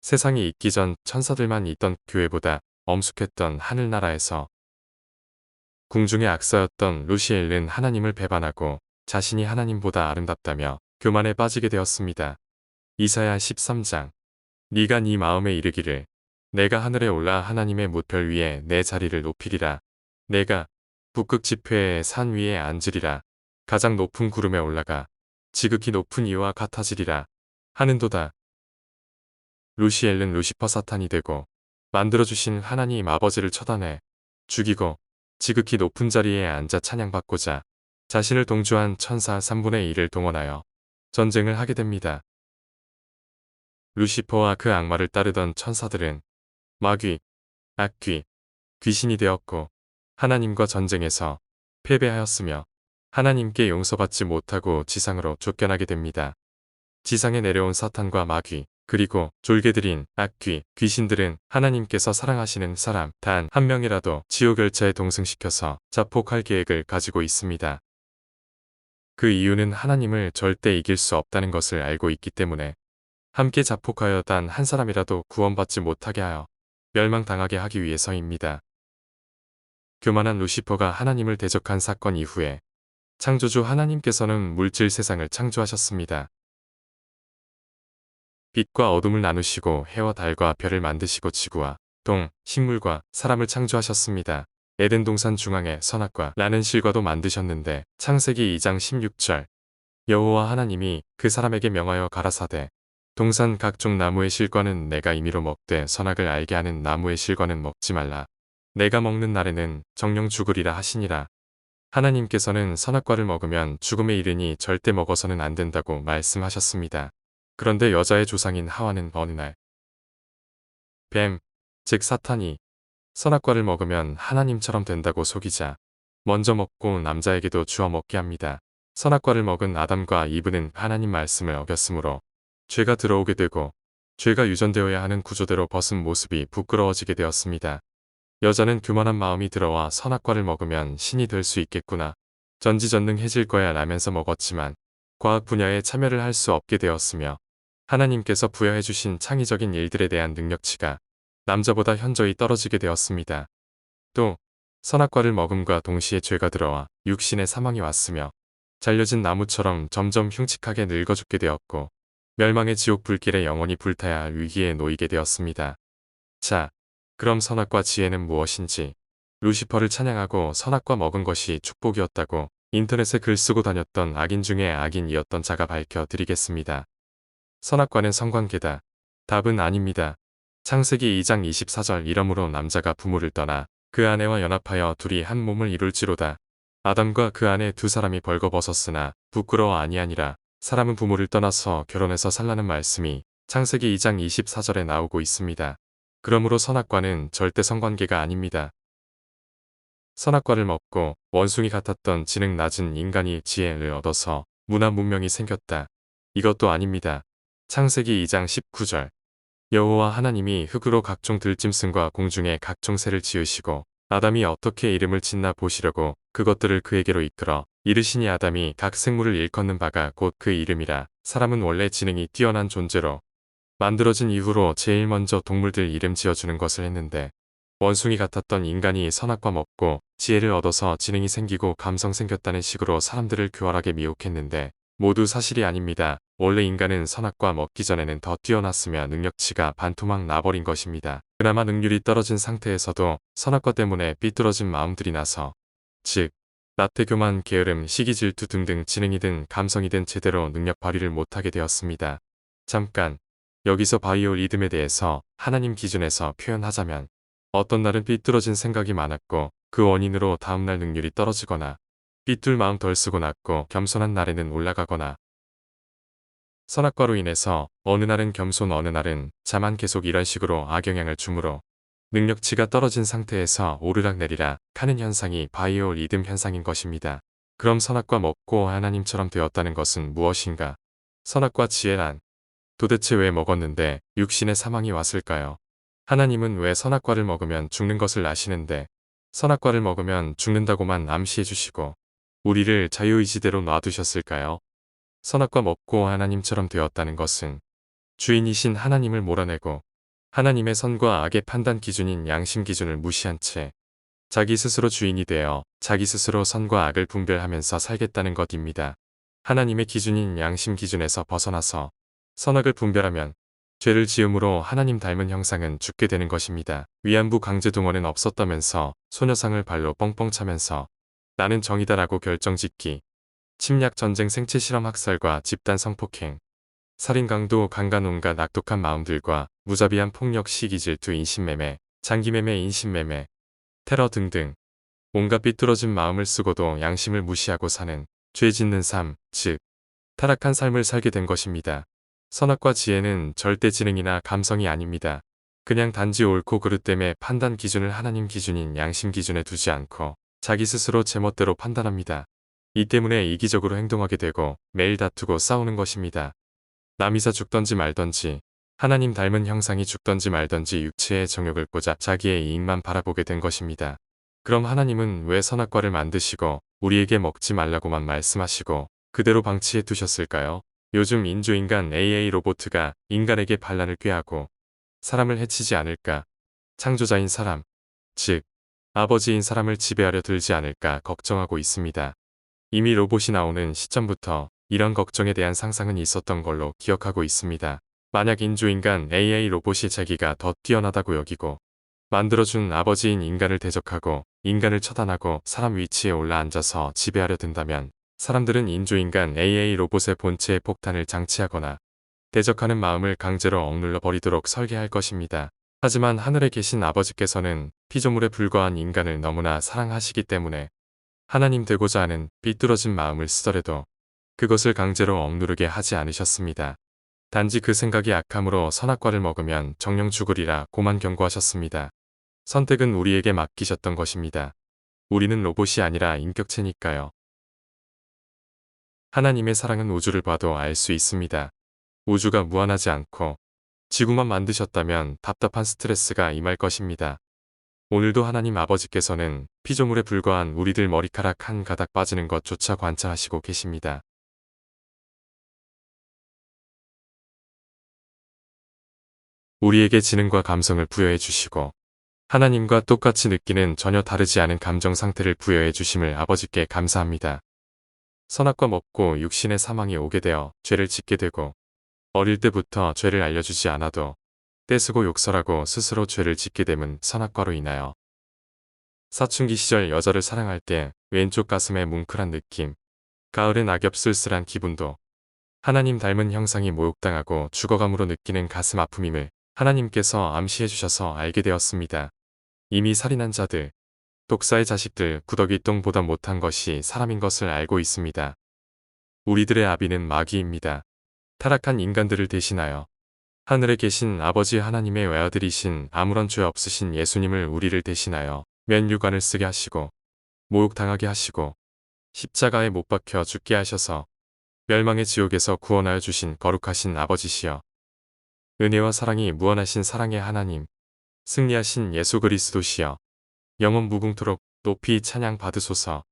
세상이 있기 전 천사들만 있던 교회보다 엄숙했던 하늘나라에서 궁중의 악사였던 루시엘은 하나님을 배반하고 자신이 하나님보다 아름답다며 교만에 빠지게 되었습니다. 이사야 13장. 네가 네 마음에 이르기를 내가 하늘에 올라 하나님의 무별 위에 내 자리를 높이리라. 내가 북극 지폐의 산 위에 앉으리라. 가장 높은 구름에 올라가 지극히 높은 이와 같아지리라. 하는도다. 루시엘은 루시퍼 사탄이 되고 만들어주신 하나님 아버지를 처단해 죽이고 지극히 높은 자리에 앉아 찬양받고자 자신을 동조한 천사 3분의 1을 동원하여 전쟁을 하게 됩니다. 루시퍼와 그 악마를 따르던 천사들은 마귀, 악귀, 귀신이 되었고 하나님과 전쟁에서 패배하였으며 하나님께 용서받지 못하고 지상으로 쫓겨나게 됩니다. 지상에 내려온 사탄과 마귀, 그리고 졸개들인 악귀, 귀신들은 하나님께서 사랑하시는 사람 단 한 명이라도 지옥 열차에 동승시켜서 자폭할 계획을 가지고 있습니다. 그 이유는 하나님을 절대 이길 수 없다는 것을 알고 있기 때문에 함께 자폭하여 단 한 사람이라도 구원받지 못하게 하여 멸망당하게 하기 위해서입니다. 교만한 루시퍼가 하나님을 대적한 사건 이후에 창조주 하나님께서는 물질 세상을 창조하셨습니다. 빛과 어둠을 나누시고 해와 달과 별을 만드시고 지구와 동, 식물과 사람을 창조하셨습니다. 에덴 동산 중앙에 선악과 라는 실과도 만드셨는데 창세기 2장 16절 여호와 하나님이 그 사람에게 명하여 가라사대 동산 각종 나무의 실과는 내가 임의로 먹되 선악을 알게 하는 나무의 실과는 먹지 말라. 내가 먹는 날에는 정령 죽으리라 하시니라. 하나님께서는 선악과를 먹으면 죽음에 이르니 절대 먹어서는 안 된다고 말씀하셨습니다. 그런데 여자의 조상인 하와는 어느 날 뱀, 즉 사탄이 선악과를 먹으면 하나님처럼 된다고 속이자 먼저 먹고 남자에게도 주어 먹게 합니다. 선악과를 먹은 아담과 이브는 하나님 말씀을 어겼으므로 죄가 들어오게 되고 죄가 유전되어야 하는 구조대로 벗은 모습이 부끄러워지게 되었습니다. 여자는 교만한 마음이 들어와 선악과를 먹으면 신이 될 수 있겠구나. 전지전능해질 거야 라면서 먹었지만 과학 분야에 참여를 할 수 없게 되었으며 하나님께서 부여해 주신 창의적인 일들에 대한 능력치가 남자보다 현저히 떨어지게 되었습니다. 또 선악과를 먹음과 동시에 죄가 들어와 육신의 사망이 왔으며 잘려진 나무처럼 점점 흉측하게 늙어 죽게 되었고 멸망의 지옥 불길에 영원히 불타야 할 위기에 놓이게 되었습니다. 자, 그럼 선악과 지혜는 무엇인지 루시퍼를 찬양하고 선악과 먹은 것이 축복이었다고 인터넷에 글 쓰고 다녔던 악인 중에 악인이었던 자가 밝혀드리겠습니다. 선악과는 성관계다. 답은 아닙니다. 창세기 2장 24절 이러므로 남자가 부모를 떠나 그 아내와 연합하여 둘이 한 몸을 이룰지로다. 아담과 그 아내 두 사람이 벌거벗었으나 부끄러워 아니하니라. 사람은 부모를 떠나서 결혼해서 살라는 말씀이 창세기 2장 24절에 나오고 있습니다. 그러므로 선악과는 절대 성관계가 아닙니다. 선악과를 먹고 원숭이 같았던 지능 낮은 인간이 지혜를 얻어서 문화 문명이 생겼다. 이것도 아닙니다. 창세기 2장 19절 여호와 하나님이 흙으로 각종 들짐승과 공중에 각종 새를 지으시고 아담이 어떻게 이름을 짓나 보시려고 그것들을 그에게로 이끌어 이르시니 아담이 각 생물을 일컫는 바가 곧 그 이름이라. 사람은 원래 지능이 뛰어난 존재로 만들어진 이후로 제일 먼저 동물들 이름 지어주는 것을 했는데 원숭이 같았던 인간이 선악과 먹고 지혜를 얻어서 지능이 생기고 감성 생겼다는 식으로 사람들을 교활하게 미혹했는데 모두 사실이 아닙니다. 원래 인간은 선악과 먹기 전에는 더 뛰어났으며 능력치가 반토막 나버린 것입니다. 그나마 능률이 떨어진 상태에서도 선악과 때문에 삐뚤어진 마음들이 나서 즉 나태교만, 게으름, 시기, 질투 등등 지능이든 감성이든 제대로 능력 발휘를 못하게 되었습니다. 잠깐 여기서 바이오 리듬에 대해서 하나님 기준에서 표현하자면 어떤 날은 삐뚤어진 생각이 많았고 그 원인으로 다음날 능률이 떨어지거나 삐뚤 마음 덜 쓰고 낮고 겸손한 날에는 올라가거나 선악과로 인해서 어느 날은 겸손 어느 날은 자만 계속 이런 식으로 악영향을 주므로 능력치가 떨어진 상태에서 오르락내리락 하는 현상이 바이오 리듬 현상인 것입니다. 그럼 선악과 먹고 하나님처럼 되었다는 것은 무엇인가? 선악과 지혜란 도대체 왜 먹었는데 육신의 사망이 왔을까요? 하나님은 왜 선악과를 먹으면 죽는 것을 아시는데 선악과를 먹으면 죽는다고만 암시해 주시고 우리를 자유의지대로 놔두셨을까요? 선악과 먹고 하나님처럼 되었다는 것은 주인이신 하나님을 몰아내고 하나님의 선과 악의 판단 기준인 양심 기준을 무시한 채 자기 스스로 주인이 되어 자기 스스로 선과 악을 분별하면서 살겠다는 것입니다. 하나님의 기준인 양심 기준에서 벗어나서 선악을 분별하면 죄를 지음으로 하나님 닮은 형상은 죽게 되는 것입니다. 위안부 강제 동원은 없었다면서 소녀상을 발로 뻥뻥 차면서 나는 정의다라고 결정짓기, 침략 전쟁 생체 실험 학살과 집단 성폭행, 살인 강도 강간 온갖 악독한 마음들과 무자비한 폭력 시기 질투 인신매매, 장기매매 인신매매, 테러 등등 온갖 삐뚤어진 마음을 쓰고도 양심을 무시하고 사는 죄 짓는 삶, 즉 타락한 삶을 살게 된 것입니다. 선악과 지혜는 절대 지능이나 감성이 아닙니다. 그냥 단지 옳고 그릇됨의 판단 기준을 하나님 기준인 양심 기준에 두지 않고 자기 스스로 제멋대로 판단합니다. 이 때문에 이기적으로 행동하게 되고 매일 다투고 싸우는 것입니다. 남이사 죽던지 말던지 하나님 닮은 형상이 죽던지 말던지 육체의 정욕을 꽂아 자기의 이익만 바라보게 된 것입니다. 그럼 하나님은 왜 선악과를 만드시고 우리에게 먹지 말라고만 말씀하시고 그대로 방치해 두셨을까요? 요즘 인조인간 AI 로봇가 인간에게 반란을 꾀하고 사람을 해치지 않을까, 창조자인 사람, 즉 아버지인 사람을 지배하려 들지 않을까 걱정하고 있습니다. 이미 로봇이 나오는 시점부터 이런 걱정에 대한 상상은 있었던 걸로 기억하고 있습니다. 만약 인조인간 AI 로봇이 자기가 더 뛰어나다고 여기고 만들어준 아버지인 인간을 대적하고 인간을 처단하고 사람 위치에 올라앉아서 지배하려 든다면 사람들은 인조인간 AI 로봇의 본체에 폭탄을 장치하거나 대적하는 마음을 강제로 억눌러 버리도록 설계할 것입니다. 하지만 하늘에 계신 아버지께서는 피조물에 불과한 인간을 너무나 사랑하시기 때문에 하나님 되고자 하는 삐뚤어진 마음을 쓰더라도 그것을 강제로 억누르게 하지 않으셨습니다. 단지 그 생각이 악함으로 선악과를 먹으면 정령 죽으리라 고만 경고하셨습니다. 선택은 우리에게 맡기셨던 것입니다. 우리는 로봇이 아니라 인격체니까요. 하나님의 사랑은 우주를 봐도 알 수 있습니다. 우주가 무한하지 않고 지구만 만드셨다면 답답한 스트레스가 임할 것입니다. 오늘도 하나님 아버지께서는 피조물에 불과한 우리들 머리카락 한 가닥 빠지는 것조차 관찰하시고 계십니다. 우리에게 지능과 감성을 부여해 주시고 하나님과 똑같이 느끼는 전혀 다르지 않은 감정 상태를 부여해 주심을 아버지께 감사합니다. 선악과 먹고 육신의 사망이 오게 되어 죄를 짓게 되고 어릴 때부터 죄를 알려주지 않아도 떼쓰고 욕설하고 스스로 죄를 짓게 됨은 선악과로 인하여 사춘기 시절 여자를 사랑할 때 왼쪽 가슴에 뭉클한 느낌, 가을의 낙엽 쓸쓸한 기분도 하나님 닮은 형상이 모욕당하고 죽어감으로 느끼는 가슴 아픔임을 하나님께서 암시해 주셔서 알게 되었습니다. 이미 살인한 자들, 독사의 자식들 구더기 똥보다 못한 것이 사람인 것을 알고 있습니다. 우리들의 아비는 마귀입니다. 타락한 인간들을 대신하여 하늘에 계신 아버지 하나님의 외아들이신 아무런 죄 없으신 예수님을 우리를 대신하여 면류관을 쓰게 하시고 모욕당하게 하시고 십자가에 못 박혀 죽게 하셔서 멸망의 지옥에서 구원하여 주신 거룩하신 아버지시여 은혜와 사랑이 무한하신 사랑의 하나님 승리하신 예수 그리스도시여 영원 무궁토록 높이 찬양 받으소서.